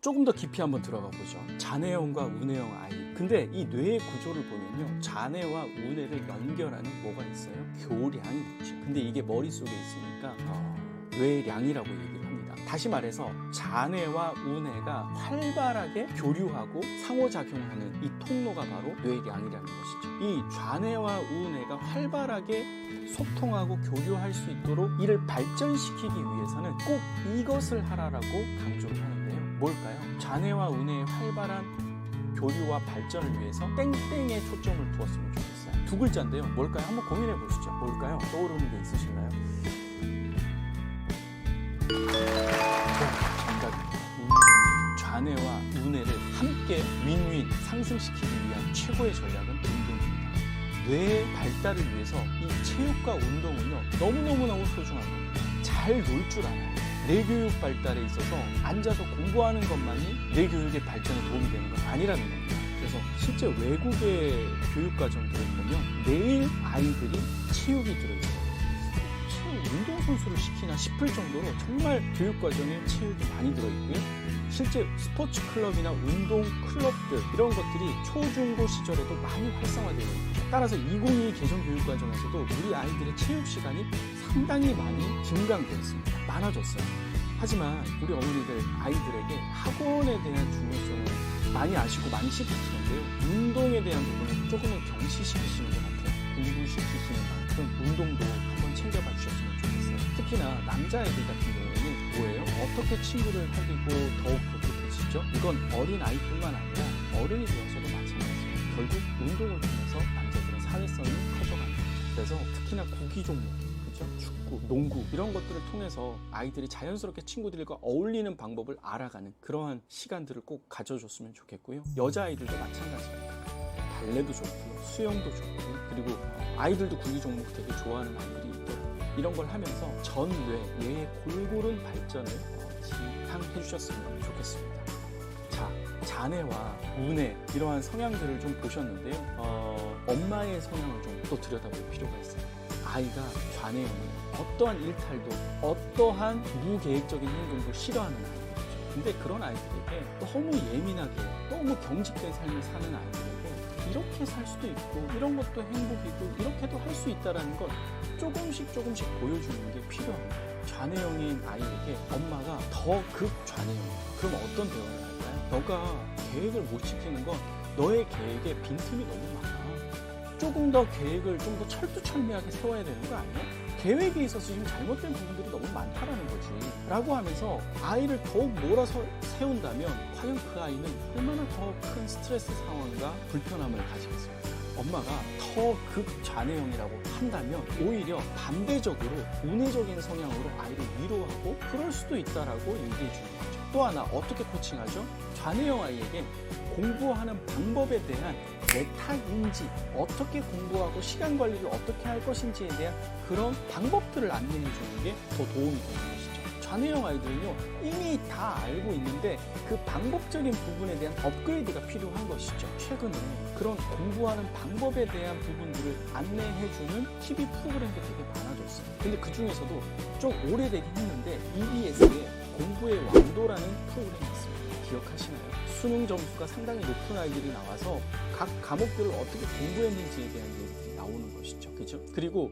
조금 더 깊이 한번 들어가 보죠. 자뇌형과 우뇌형 아이. 근데 이 뇌의 구조를 보면요, 자뇌와 우뇌를 연결하는 뭐가 있어요? 교량이 있죠. 근데 이게 머릿속에 있으니까 뇌량이라고 얘기를 합니다. 다시 말해서 자뇌와 우뇌가 활발하게 교류하고 상호작용하는 이 통로가 바로 뇌량이라는 것이죠. 이 좌뇌와 우뇌가 활발하게 소통하고 교류할 수 있도록 이를 발전시키기 위해서는 꼭 이것을 하라라고 강조를 하는데요. 뭘까요? 좌뇌와 우뇌의 활발한 교류와 발전을 위해서 땡땡에 초점을 두었으면 좋겠어요. 두 글자인데요. 뭘까요? 한번 고민해 보시죠. 뭘까요? 떠오르는 게 있으신가요? 정답입니다. 좌뇌와 우뇌를 함께 윈윈 상승시키기 위한 최고의 전략은 운동입니다. 뇌의 발달을 위해서 이 체육과 운동은요, 너무너무너무 소중한 겁니다. 잘 놀 줄 알아요. 뇌교육 발달에 있어서 앉아서 공부하는 것만이 뇌교육의 발전에 도움이 되는 건 아니라는 겁니다. 그래서 실제 외국의 교육과정들을 보면 매일 아이들이 체육이 들어있어요. 운동선수를 시키나 싶을 정도로 정말 교육과정에 체육이 많이 들어있고요. 실제 스포츠 클럽이나 운동 클럽들 이런 것들이 초중고 시절에도 많이 활성화되어 있습니다. 따라서 2022 개정 교육과정에서도 우리 아이들의 체육 시간이 상당히 많이 증강되었습니다. 많아졌어요. 하지만 우리 어머니들 아이들에게 학원에 대한 중요성을 많이 아시고 많이 시키시는데요. 운동에 대한 부분은 조금은 경시시키시는 것 같아요. 공부시키시는 만큼 운동도 한번 챙겨봐 주셨으면 좋겠어요. 특히나 남자아이들 같은 경우에는 뭐예요? 어떻게 친구를 사귀고 더욱 독특해지죠? 이건 어린 아이뿐만 아니라 어른이 되어서도 마찬가지예요. 결국 운동을 통해서 남자들은 사회성이 커져가는 거죠. 그래서 특히나 구기 종목, 그죠? 축구, 농구 이런 것들을 통해서 아이들이 자연스럽게 친구들과 어울리는 방법을 알아가는 그러한 시간들을 꼭 가져줬으면 좋겠고요. 여자아이들도 마찬가지입니다. 발레도 좋고요, 수영도 좋고요, 그리고 아이들도 구기 종목 되게 좋아하는 아이들이 있더라고요. 이런 걸 하면서 뇌의 골고른 발전을 지향해 주셨으면 좋겠습니다. 자, 자뇌와 우뇌 이러한 성향들을 좀 보셨는데요. 엄마의 성향을 좀 또 들여다볼 필요가 있어요. 아이가 좌뇌형이에요. 어떠한 일탈도 어떠한 무계획적인 행동도 싫어하는 아이들이죠. 근데 그런 아이들에게 너무 예민하게 너무 경직된 삶을 사는 아이들에게 이렇게 살 수도 있고 이런 것도 행복이고 이렇게도 할 수 있다는 걸 조금씩 보여주는 게 필요합니다. 좌뇌형인 아이에게 엄마가 더 극좌뇌형이에요. 그럼 어떤 대화를 할까요? 너가 계획을 못 지키는 건 너의 계획에 빈틈이 너무 많아. 조금 더 계획을 좀 더 철두철미하게 세워야 되는 거 아니야? 계획에 있어서 지금 잘못된 부분들이 너무 많다라는 거지 라고 하면서 아이를 더욱 몰아서 세운다면 과연 그 아이는 얼마나 더 큰 스트레스 상황과 불편함을 가지겠습니까? 엄마가 더 극좌뇌형이라고 한다면 오히려 반대적으로 우뇌적인 성향으로 아이를 위로하고 그럴 수도 있다라고 얘기해 주는 거죠. 또 하나 어떻게 코칭하죠? 좌뇌형 아이에게 공부하는 방법에 대한 메타 인지, 어떻게 공부하고 시간 관리를 어떻게 할 것인지에 대한 그런 방법들을 안내해 주는 게 더 도움이 되는 것이죠. 좌뇌형 아이들은요, 이미 다 알고 있는데 그 방법적인 부분에 대한 업그레이드가 필요한 것이죠. 최근에 그런 공부하는 방법에 대한 부분들을 안내해 주는 TV 프로그램도 되게 많아졌어요. 근데 그 중에서도 좀 오래되긴 했는데 EBS에 공부의 왕도라는 프로그램이 있습니다. 기억하시나요? 수능 점수가 상당히 높은 아이들이 나와서 각 과목들을 어떻게 공부했는지에 대한 얘기들이 나오는 것이죠. 그죠? 그리고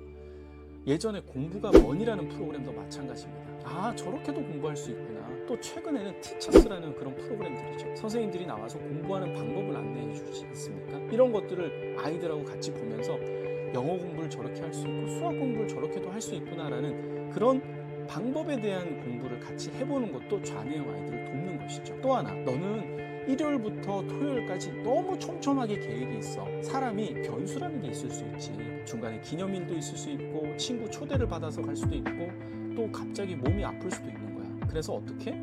예전에 공부가 뭐니라는 프로그램도 마찬가지입니다. 아, 저렇게도 공부할 수 있구나. 또 최근에는 티처스라는 그런 프로그램들이죠. 선생님들이 나와서 공부하는 방법을 안내해 주지 않습니까? 이런 것들을 아이들하고 같이 보면서 영어 공부를 저렇게 할 수 있고 수학 공부를 저렇게도 할 수 있구나라는 그런 방법에 대한 공부를 같이 해보는 것도 좌뇌형 아이들을 돕는 것이죠. 또 하나, 너는 일요일부터 토요일까지 너무 촘촘하게 계획이 있어. 사람이 변수라는 게 있을 수 있지. 중간에 기념일도 있을 수 있고 친구 초대를 받아서 갈 수도 있고 또 갑자기 몸이 아플 수도 있는 거야. 그래서 어떻게?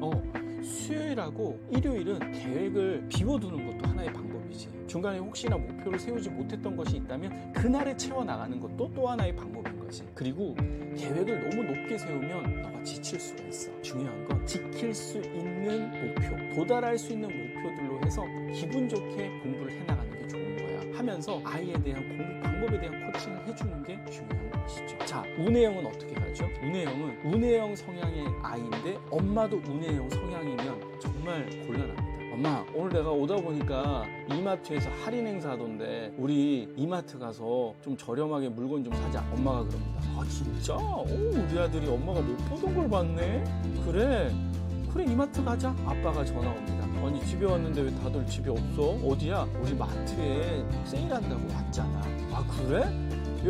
수요일하고 일요일은 계획을 비워두는 것도 하나의 방법이지. 중간에 혹시나 목표를 세우지 못했던 것이 있다면 그날에 채워나가는 것도 또 하나의 방법인 거지. 그리고 계획을 너무 높게 세우면 너가 지칠 수가 있어. 중요한 건 지킬 수 있는 목표, 도달할 수 있는 목표들로 해서 기분 좋게 공부를 해나가는 게 좋은 거야. 하면서 아이에 대한 공부 방법에 대한 코칭을 해주는 게 중요한 것이죠. 자, 우뇌형은 어떻게 가죠? 우뇌형은 우뇌형 성향의 아이인데 엄마도 우뇌형 성향이면 정말 정말 곤란합니다. 엄마, 오늘 내가 오다 보니까 이마트에서 할인 행사 하던데 우리 이마트 가서 좀 저렴하게 물건 좀 사자. 엄마가 그럽니다. 아 진짜? 오, 우리 아들이 엄마가 못 보던 걸 봤네? 그래 이마트 가자. 아빠가 전화 옵니다. 아니 집에 왔는데 왜 다들 집에 없어? 어디야? 우리 마트에 세일한다고 왔잖아. 아 그래?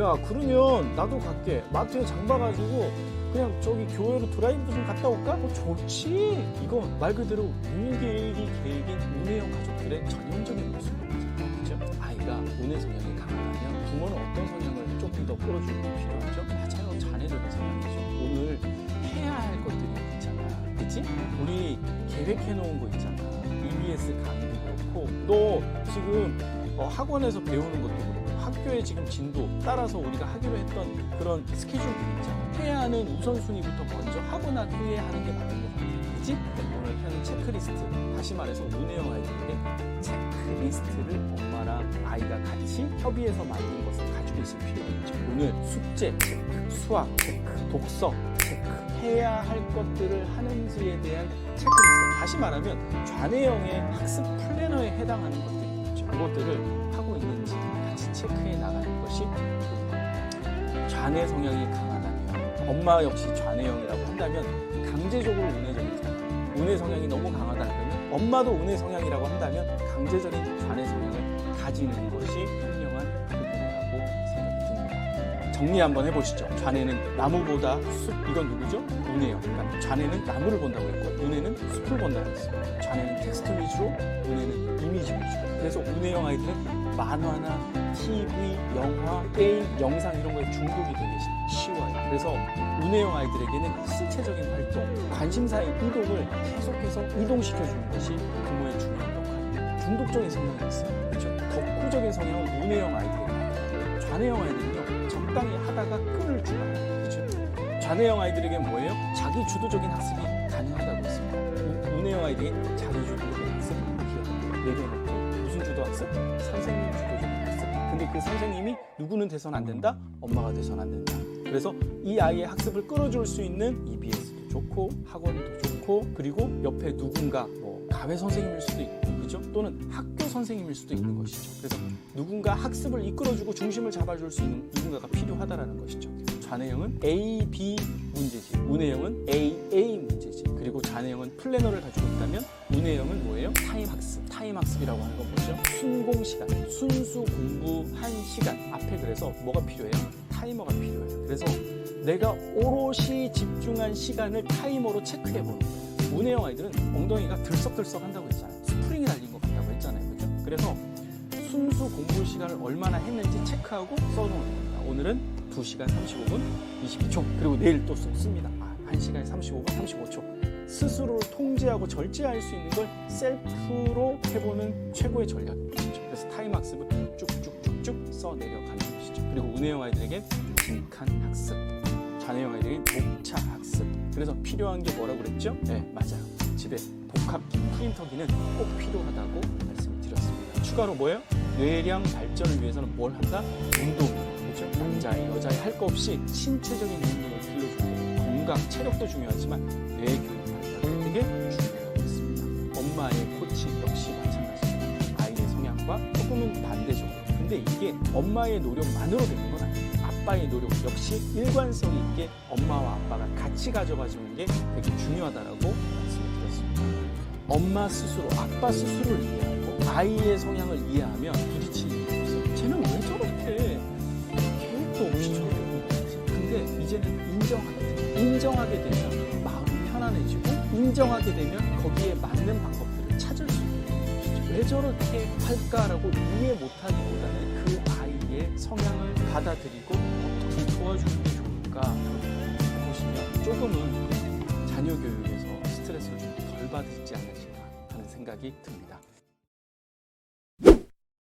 야 그러면 나도 갈게. 마트에 장 봐가지고 그냥 저기 교회로 드라이브 좀 갔다 올까? 좋지. 이거 말 그대로 운계획이 계획인 운해형 가족들의 전형적인 모습이거든요. 그렇죠? 아이가 운해 성향이 강하다면 부모는 어떤 성향을 조금 더 끌어주는 게 필요하죠? 맞아요. 자녀들의 성향이죠. 오늘 해야 할 것들이 있잖아. 그치? 우리 계획해 놓은 거 있잖아. EBS 강의도 그렇고 너 지금 학원에서 배우는 것도 그렇고 학교의 지금 진도 따라서 우리가 하기로 했던 그런 스케줄들이 있잖아. 해야 하는 우선순위부터 먼저 하고 난 후에 하는 게 맞는 거 같아. 그치? 오늘 하는 체크리스트, 다시 말해서 운해형 아이들에게 체크리스트를 엄마랑 아이가 같이 협의해서 만든 것을 가지고 있을 필요가 있죠. 오늘 숙제 체크, 수학 체크, 독서 체크, 해야 할 것들을 하는지에 대한 체크리스트. 다시 말하면 좌뇌형의 학습 플래너에 해당하는 것들이 있죠. 그것들을 하고 있는지 같이 체크해 나가는 것이 좋습니다. 좌뇌 성향이 강하다면, 엄마 역시 좌뇌형이라고 한다면 강제적으로 운해적이잖아요. 운해 성향이 너무 강하다 그러면 엄마도 운해 성향이라고 한다면 강제적인 좌뇌 성향을 가지는 것이 현명한 부분이라고 생각이 듭니다. 정리 한번 해보시죠. 좌뇌는 나무보다 숲, 이건 누구죠? 운해형. 그러니까 좌뇌는 나무를 본다고 했고 운해는 숲을 본다고 했어요. 좌뇌는 텍스트 위주로, 운해는 이미지 위주로. 그래서 운해형 아이들은 만화나 TV, 영화, 게임, 영상 이런 거에 중독이 되게 쉬워요. 그래서 운해형 아이들에게는 신체적인 활동, 관심사의 이동을 계속해서 이동시켜주는 것이 부모의 중요한 역할입니다. 중독적인 성향이 있어요. 그렇죠? 덕후적인 성향은 운해형 아이들에게 나타나요. 좌뇌형 아이들은요, 적당히 하다가 끈을 줄여요. 그렇죠? 좌뇌형 아이들에게는 뭐예요? 자기 주도적인 학습이 가능하다고 했습니다. 운해형 아이들은 자기 주도적인 학습이 필요합니다. 내려놓고 무슨 주도 학습? 선생님 주도적인 학습. 근데 그 선생님이 누구는 돼서는 안 된다? 엄마가 돼서는 안 된다. 그래서 이 아이의 학습을 끌어줄 수 있는 EBS도 좋고 학원도 좋고 그리고 옆에 누군가 가외 선생님일 수도 있고 그죠? 또는 학교 선생님일 수도 있는 것이죠. 그래서 누군가 학습을 이끌어주고 중심을 잡아줄 수 있는 누군가가 필요하다라는 것이죠. 좌뇌형은 A, B 문제집, 운해형은 A, A 문제집. 그리고 좌뇌형은 플래너를 가지고 있다면 운해형은 뭐예요? 타임 학습. 타임 학습이라고 하는 건 뭐죠? 순공 시간, 순수 공부한 시간. 앞에 그래서 뭐가 필요해요? 타이머가 필요해요. 그래서 내가 오롯이 집중한 시간을 타이머로 체크해 보는 거예요. 운해형 아이들은 엉덩이가 들썩들썩 한다고 했잖아요. 스프링이 달린 것 같다고 했잖아요. 그죠? 그래서 순수 공부 시간을 얼마나 했는지 체크하고 써놓는 겁니다. 오늘은 2시간 35분 22초. 그리고 내일 또 씁니다. 1시간 35분 35초. 스스로를 통제하고 절제할 수 있는 걸 셀프로 해보는 최고의 전략입니다. 그래서 타임 학습을 쭉쭉쭉쭉 써내려가는 것이죠. 그리고 운해형 아이들에게 빈칸 학습, 좌뇌형 아이들에게 목차 학습. 그래서 필요한 게 뭐라고 그랬죠? 네, 맞아요. 집에 복합기, 프린터기는 꼭 필요하다고 말씀을 드렸습니다. 추가로 뭐예요? 뇌량 발전을 위해서는 뭘 한다? 운동. 그렇죠? 남자애, 여자애 할 거 없이 신체적인 운동을 길러주고 건강, 체력도 중요하지만 뇌 교육 발달 되게 중요하고 있습니다. 엄마의 코치 역시 마찬가지입니다. 아이의 성향과 조금은 반대적으로. 근데 이게 엄마의 노력만으로 되는 건 아니에요. 아빠의 노력 역시 일관성 있게 엄마와 아빠가 같이 가져가주는 게 되게 중요하다라고 말씀을 드렸습니다. 엄마 스스로, 아빠 스스로를 이해하고 아이의 성향을 이해하면 부딪히는 게 없어요. 쟤는 왜 저렇게 계획도 없이 저렇게 공부하지? 근데 이제는 인정하게 되면 마음이 편안해지고 인정하게 되면 거기에 맞는 방법들을 찾을 수 있는 것이죠. 왜 저렇게 할까라고 이해 못하기보다는 그 아이의 성향을 받아들이고 어떻게 도와주는 게 좋을까 보시면 조금은 자녀 교육에서 스트레스를 좀 덜 받지 않으실까 하는 생각이 듭니다.